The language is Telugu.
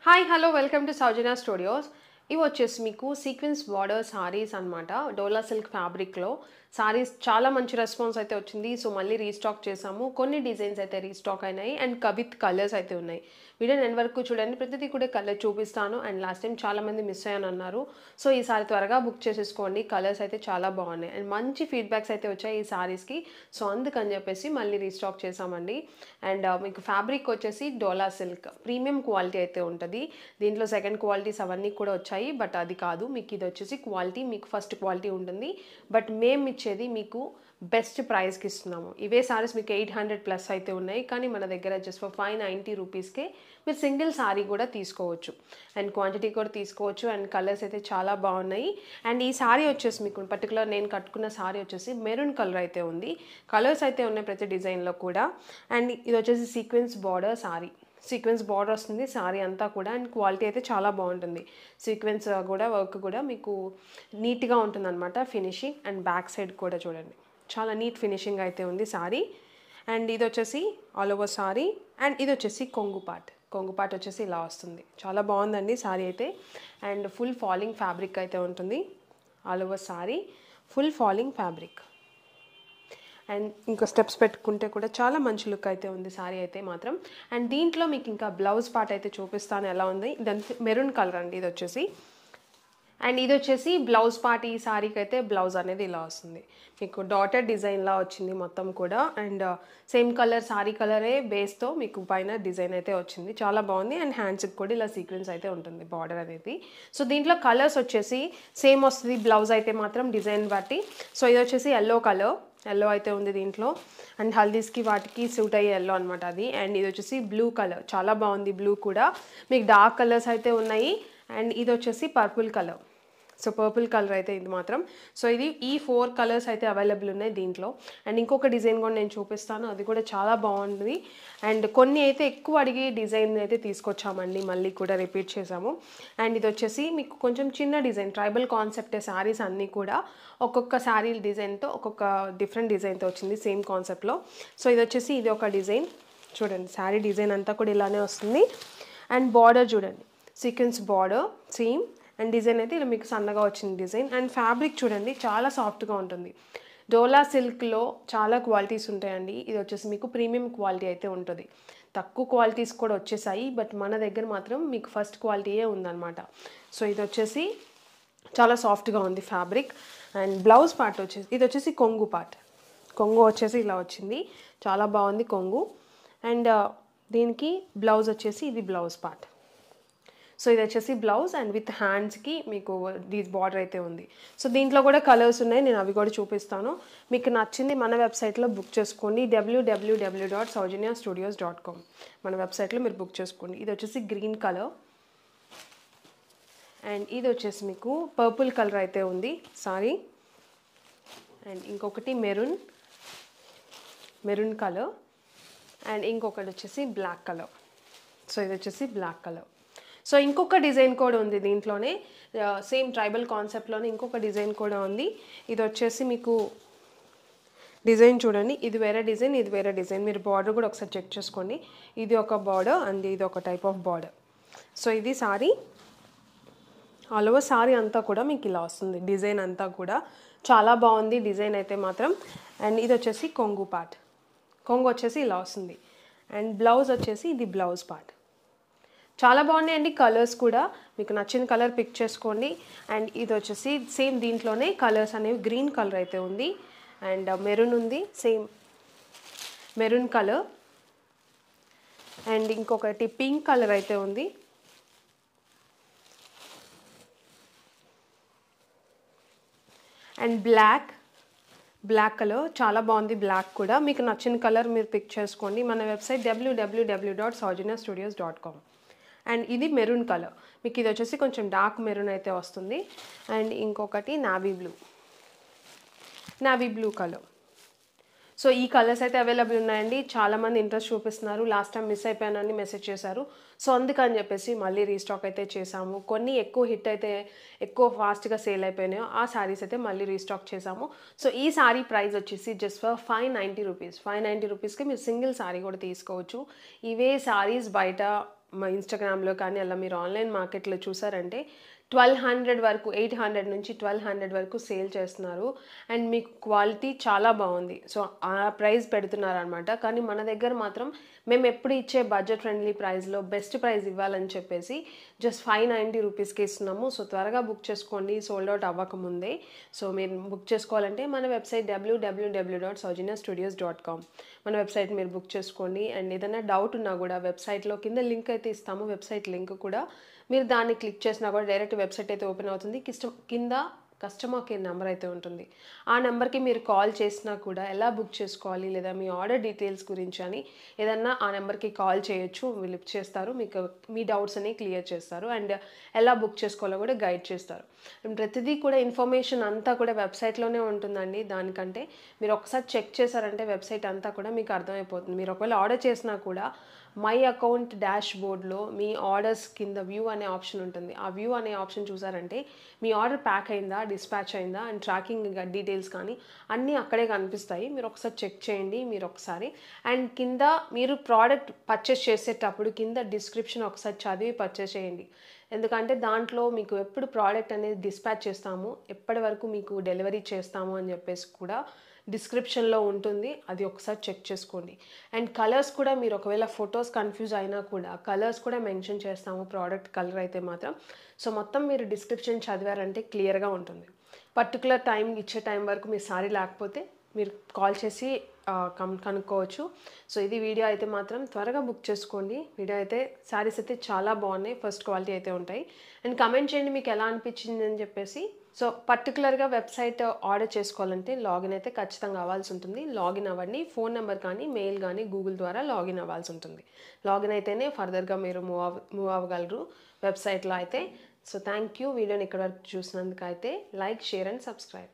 Hi hello welcome to Soujanya studios. ఇవి వచ్చేసి మీకు సీక్వెన్స్ బార్డర్ సారీస్ అనమాట. డోలా సిల్క్ ఫ్యాబ్రిక్లో సారీస్ చాలా మంచి రెస్పాన్స్ అయితే వచ్చింది. సో మళ్ళీ రీస్టాక్ చేసాము. కొన్ని డిజైన్స్ అయితే రీస్టాక్ అయినాయి అండ్ విత్ కలర్స్ అయితే ఉన్నాయి. వీడియో ఎండ్ వరకు చూడండి, ప్రతిదీ కూడా కలర్ చూపిస్తాను. అండ్ లాస్ట్ టైం చాలామంది మిస్ అయ్యాను అన్నారు. సో ఈసారి త్వరగా బుక్ చేసేసుకోండి. కలర్స్ అయితే చాలా బాగున్నాయి అండ్ మంచి ఫీడ్బ్యాక్స్ అయితే వచ్చాయి ఈ సారీస్కి. సో అందుకని చెప్పేసి మళ్ళీ రీస్టాక్ చేసామండి. అండ్ మీకు ఫ్యాబ్రిక్ వచ్చేసి డోలా సిల్క్ ప్రీమియం క్వాలిటీ అయితే ఉంటుంది. దీంట్లో సెకండ్ క్వాలిటీస్ అవన్నీ కూడా వచ్చాయి, బట్ అది కాదు. మీకు ఇది వచ్చేసి క్వాలిటీ మీకు ఫస్ట్ క్వాలిటీ ఉంటుంది. బట్ మేము ఇచ్చేది మీకు బెస్ట్ ప్రైస్కి ఇస్తున్నాము. ఇవే సారీస్ మీకు 800+ అయితే ఉన్నాయి, కానీ మన దగ్గర జస్ట్ ఫర్ 590 రూపీస్కే మీరు సింగిల్ సారీ కూడా తీసుకోవచ్చు అండ్ క్వాంటిటీ కూడా తీసుకోవచ్చు. అండ్ కలర్స్ అయితే చాలా బాగున్నాయి. అండ్ ఈ సారీ వచ్చేసి మీకు పర్టికులర్ నేను కట్టుకున్న సారీ వచ్చేసి మెరూన్ కలర్ అయితే ఉంది. కలర్స్ అయితే ఉన్నాయి ప్రతి డిజైన్లో కూడా. అండ్ ఇది వచ్చేసి sequence border sorry, sequence border వస్తుంది సారీ అంతా కూడా. అండ్ క్వాలిటీ అయితే చాలా బాగుంటుంది. సీక్వెన్స్ కూడా వర్క్ కూడా మీకు నీట్గా ఉంటుంది అనమాట ఫినిషింగ్. అండ్ బ్యాక్ సైడ్ కూడా చూడండి, చాలా నీట్ ఫినిషింగ్ అయితే ఉంది సారీ. అండ్ ఇది వచ్చేసి ఆల్ ఓవర్ సారీ. అండ్ ఇది వచ్చేసి కొంగు పార్ట్ వచ్చేసి ఇలా వస్తుంది. చాలా బాగుందండి సారీ అయితే. అండ్ ఫుల్ ఫాలింగ్ ఫ్యాబ్రిక్ అయితే ఉంటుంది. All over sorry full falling fabric. And ఇంకా స్టెప్స్ పెట్టుకుంటే కూడా చాలా మంచి లుక్ అయితే ఉంది సారీ అయితే మాత్రం. అండ్ దీంట్లో మీకు ఇంకా బ్లౌజ్ పార్ట్ అయితే చూపిస్తాను ఎలా ఉంది. దాని మెరూన్ కలర్ అండి ఇది వచ్చేసి. అండ్ ఇది వచ్చేసి బ్లౌజ్ పార్ట్. ఈ సారీకి అయితే బ్లౌజ్ అనేది ఇలా వస్తుంది, మీకు డాటెడ్ డిజైన్లా వచ్చింది మొత్తం కూడా. అండ్ సేమ్ కలర్ సారీ కలరే బేస్తో మీకు పైన డిజైన్ అయితే వచ్చింది, చాలా బాగుంది. అండ్ హ్యాండ్స్కి కూడా ఇలా సీక్వెన్స్ అయితే ఉంటుంది బార్డర్ అనేది. సో దీంట్లో కలర్స్ వచ్చేసి సేమ్ వస్తుంది, బ్లౌజ్ అయితే మాత్రం డిజైన్ బట్టి. సో ఇది వచ్చేసి ఎల్లో అయితే ఉంది దీంట్లో. అండ్ హల్దీస్కి వాటికి సూట్ అయ్యే ఎల్లో అనమాట అది. అండ్ ఇది వచ్చేసి బ్లూ కలర్, చాలా బాగుంది బ్లూ కూడా. మీకు డార్క్ కలర్స్ అయితే ఉన్నాయి. అండ్ ఇది వచ్చేసి purple colour. So purple colour అయితే ఇది మాత్రం. సో ఇది ఈ 4 కలర్స్ అయితే అవైలబుల్ ఉన్నాయి దీంట్లో. అండ్ ఇంకొక డిజైన్ కూడా నేను చూపిస్తాను, అది కూడా చాలా బాగుంది. అండ్ కొన్ని అయితే ఎక్కువ అడిగి డిజైన్ అయితే తీసుకొచ్చామండి, మళ్ళీ కూడా రిపీట్ చేసాము. అండ్ ఇది వచ్చేసి మీకు కొంచెం చిన్న డిజైన్, ట్రైబల్ కాన్సెప్ట్ శారీస్ అన్నీ కూడా ఒక్కొక్క శారీ డిజైన్తో ఒక్కొక్క డిఫరెంట్ డిజైన్తో వచ్చింది సేమ్ కాన్సెప్ట్లో. సో ఇది వచ్చేసి ఇది ఒక డిజైన్ చూడండి, శారీ డిజైన్ అంతా కూడా ఇలానే వస్తుంది. అండ్ బార్డర్ చూడండి, sequence border same. And design అయితే ఇలా మీకు సన్నగా వచ్చింది డిజైన్. అండ్ ఫ్యాబ్రిక్ చూడండి, చాలా సాఫ్ట్గా ఉంటుంది. డోలా సిల్క్లో చాలా క్వాలిటీస్ ఉంటాయండి. ఇది వచ్చేసి మీకు ప్రీమియం క్వాలిటీ అయితే ఉంటుంది. తక్కువ క్వాలిటీస్ కూడా వచ్చేసాయి, బట్ మన దగ్గర మాత్రం మీకు ఫస్ట్ క్వాలిటీయే ఉందన్నమాట. సో ఇది వచ్చేసి చాలా సాఫ్ట్గా ఉంది ఫ్యాబ్రిక్. అండ్ బ్లౌజ్ పార్ట్ వచ్చేసి ఇది వచ్చేసి కొంగు వచ్చేసి ఇలా వచ్చింది, చాలా బాగుంది కొంగు. అండ్ దీనికి బ్లౌజ్ వచ్చేసి ఇది బ్లౌజ్ పార్ట్. సో ఇది వచ్చేసి బ్లౌజ్ అండ్ విత్ హ్యాండ్స్కి మీకు దీస్ బార్డర్ అయితే ఉంది. సో దీంట్లో కూడా కలర్స్ ఉన్నాయి, నేను అవి కూడా చూపిస్తాను. మీకు నచ్చింది మన వెబ్సైట్లో బుక్ చేసుకోండి, www.saujanya-studios.com మన వెబ్సైట్లో మీరు బుక్ చేసుకోండి. ఇది వచ్చేసి గ్రీన్ కలర్. అండ్ ఇది వచ్చేసి మీకు పర్పుల్ కలర్ అయితే ఉంది సారీ. అండ్ ఇంకొకటి మెరూన్ కలర్. అండ్ ఇంకొకటి వచ్చేసి బ్లాక్ కలర్. సో ఇది వచ్చేసి బ్లాక్ కలర్. సో ఇంకొక డిజైన్ కూడా ఉంది దీంట్లోనే, సేమ్ ట్రైబల్ కాన్సెప్ట్లోనే ఇంకొక డిజైన్ కూడా ఉంది. ఇది వచ్చేసి మీకు డిజైన్ చూడండి, ఇది వేరే డిజైన్, ఇది వేరే డిజైన్. మీరు బార్డర్ కూడా ఒకసారి చెక్ చేసుకోండి. ఇది ఒక బార్డర్ అండ్ ఇది ఒక టైప్ ఆఫ్ బార్డర్. సో ఇది సారీ, ఆల్ ఓవర్ సారీ అంతా కూడా మీకు ఇలా వస్తుంది డిజైన్ అంతా కూడా. చాలా బాగుంది డిజైన్ అయితే మాత్రం. అండ్ ఇది వచ్చేసి కొంగు వచ్చేసి ఇలా వస్తుంది. అండ్ బ్లౌజ్ వచ్చేసి ఇది బ్లౌజ్ పార్ట్. చాలా బాగున్నాయండి కలర్స్ కూడా, మీకు నచ్చిన కలర్ పిక్ చేసుకోండి. అండ్ ఇది వచ్చేసి సేమ్ దీంట్లోనే కలర్స్ అనేవి గ్రీన్ కలర్ అయితే ఉంది. అండ్ మెరూన్ ఉంది, సేమ్ మెరూన్ కలర్. అండ్ ఇంకొకటి పింక్ కలర్ అయితే ఉంది. అండ్ బ్లాక్ కలర్ చాలా బాగుంది. బ్లాక్ కూడా మీకు నచ్చిన కలర్ మీరు పిక్ చేసుకోండి. మన వెబ్సైట్ www.saujanya-studios.com. అండ్ ఇది మెరూన్ కలర్, మీకు ఇది వచ్చేసి కొంచెం డార్క్ మెరూన్ అయితే వస్తుంది. అండ్ ఇంకొకటి నావీ బ్లూ కలర్. సో ఈ కలర్స్ అయితే అవైలబుల్ ఉన్నాయండి. చాలామంది ఇంట్రెస్ట్ చూపిస్తున్నారు, లాస్ట్ టైం మిస్ అయిపోయానని మెసేజ్ చేశారు. సో అందుకని చెప్పేసి మళ్ళీ రీస్టాక్ అయితే చేసాము. కొన్ని ఎక్కువ హిట్ అయితే ఎక్కువ ఫాస్ట్గా సేల్ అయిపోయినాయో ఆ శారీస్ అయితే మళ్ళీ రీస్టాక్ చేసాము. సో ఈ శారీ ప్రైస్ వచ్చేసి జస్ట్ ఫర్ 590 రూపీస్. 590 రూపీస్కి మీరు సింగిల్ శారీ కూడా తీసుకోవచ్చు. ఇవే శారీస్ బయట మా ఇన్‌స్టాగ్రామ్‌లో కానీ అలా మీరు ఆన్‌లైన్ మార్కెట్‌లో చూసారంటే 1200 వరకు 800 నుంచి 1200 వరకు సేల్ చేస్తున్నారు. అండ్ మీకు క్వాలిటీ చాలా బావుంది. సో, ఆ ప్రైస్ పెడుతున్నారనమాట. కానీ మన దగ్గర మాత్రం మేమెప్పుడు ఇచ్చే బడ్జెట్ ఫ్రెండ్లీ ప్రైస్‌లో బెస్ట్ ప్రైస్ ఇవ్వాలని చెప్పేసి జస్ట్ 590 రూపీస్‌కి ఇస్తున్నాము. సో, త్వరగా బుక్ చేసుకోండి సోల్డ్ ఔట్ అవ్వకముందే. సో, మీరు బుక్ చేసుకోవాలంటే మన వెబ్‌సైట్ www.saujanya studios.com మన వెబ్‌సైట్ మీరు బుక్ చేసుకోండి. అండ్ ఏదైనా డౌట్ ఉన్నా కూడా వెబ్‌సైట్‌లో కింద లింక్ అయితే ఇస్తాము. వెబ్‌సైట్ లింక్ కూడా మీరు దాన్ని క్లిక్ చేసినా కూడా డైరెక్ట్ వెబ్‌సైట్ అయితే ఓపెన్ అవుతుంది. కింద కస్టమర్ కేర్ నెంబర్ అయితే ఉంటుంది. ఆ నెంబర్‌కి మీరు కాల్ చేసినా కూడా ఎలా బుక్ చేసుకోవాలి లేదా మీ ఆర్డర్ డీటెయిల్స్ గురించి అని ఏదన్నా ఆ నెంబర్‌కి కాల్ చేయొచ్చు. వీళ్ళు లిఫ్ట్ చేస్తారు. మీకు మీ డౌట్స్ అన్ని క్లియర్ చేస్తారు. అండ్ ఎలా బుక్ చేసుకోవాలో కూడా గైడ్ చేస్తారు. అండ్ ప్రతిదీ కూడా ఇన్ఫర్మేషన్ అంతా కూడా వెబ్‌సైట్‌లోనే ఉంటుందండి. దానికంటే మీరు ఒకసారి చెక్ చేశారంటే వెబ్‌సైట్ అంతా కూడా మీకు అర్థమైపోతుంది. మీరు ఒకవేళ ఆర్డర్ చేసినా కూడా మై అకౌంట్ డాష్ బోర్డ్‌లో మీ ఆర్డర్స్ కింద వ్యూ అనే ఆప్షన్ ఉంటుంది. ఆ వ్యూ అనే ఆప్షన్ చూసారంటే మీ ఆర్డర్ ప్యాక్ అయిందా, డిస్పాచ్ అయిందా అండ్ ట్రాకింగ్ డీటెయిల్స్ కానీ అన్నీ అక్కడే కనిపిస్తాయి. మీరు ఒకసారి చెక్ చేయండి మీరు ఒకసారి. అండ్ కింద మీరు ప్రోడక్ట్ పర్చేస్ చేసేటప్పుడు కింద డిస్క్రిప్షన్ ఒకసారి చదివి పర్చేస్ చేయండి. ఎందుకంటే దాంట్లో మీకు ఎప్పుడు ప్రోడక్ట్ అనేది డిస్పాచ్ చేస్తాము, ఎప్పటి వరకు మీకు డెలివరీ చేస్తాము అని చెప్పేసి కూడా డిస్క్రిప్షన్‌లో ఉంటుంది. అది ఒకసారి చెక్ చేసుకోండి. అండ్ కలర్స్ కూడా మీరు ఒకవేళ ఫోటోస్ కన్‌ఫ్యూజ్ అయినా కూడా కలర్స్ కూడా మెన్షన్ చేస్తాము ప్రోడక్ట్ కలర్ అయితే మాత్రం. సో, మొత్తం మీరు డిస్క్రిప్షన్ చదివారంటే క్లియర్‌గా ఉంటుంది. పర్టిక్యులర్ టైం ఇచ్చే టైం వరకు మీ సారీ లేకపోతే మీరు కాల్ చేసి కనుక్కోవచ్చు. సో, ఇది వీడియో అయితే మాత్రం త్వరగా బుక్ చేసుకోండి. వీడియో అయితే సారీస్ అయితే చాలా బాగున్నాయి. ఫస్ట్ క్వాలిటీ అయితే ఉంటాయి. అండ్ కామెంట్ చేయండి మీకు ఎలా అనిపించింది అని చెప్పేసి. సో, పర్టిక్యులర్‌గా వెబ్‌సైట్ ఆర్డర్ చేసుకోవాలంటే లాగిన్ అయితే ఖచ్చితంగా అవ్వాల్సి ఉంటుంది. లాగిన్ అవ్వండి. ఫోన్ నంబర్ కానీ, మెయిల్ కానీ గూగుల్ ద్వారా లాగిన్ అవ్వాల్సి ఉంటుంది. లాగిన్ అయితేనే ఫర్దర్‌గా మీరు మూవ్ అవ్వగలరు వెబ్‌సైట్‌లో అయితే. సో, థ్యాంక్ యూ వీడియోని ఇక్కడి వరకు చూసినందుకు అయితే లైక్, షేర్ అండ్ సబ్స్క్రైబ్.